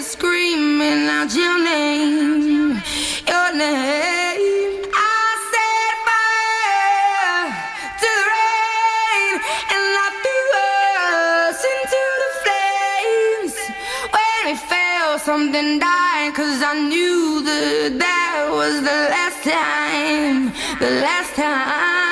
screaming out your name, your name. I set fire to the rain, and I threw us into the flames. When we fell, something died, 'cause I knew that that was the last time, the last time.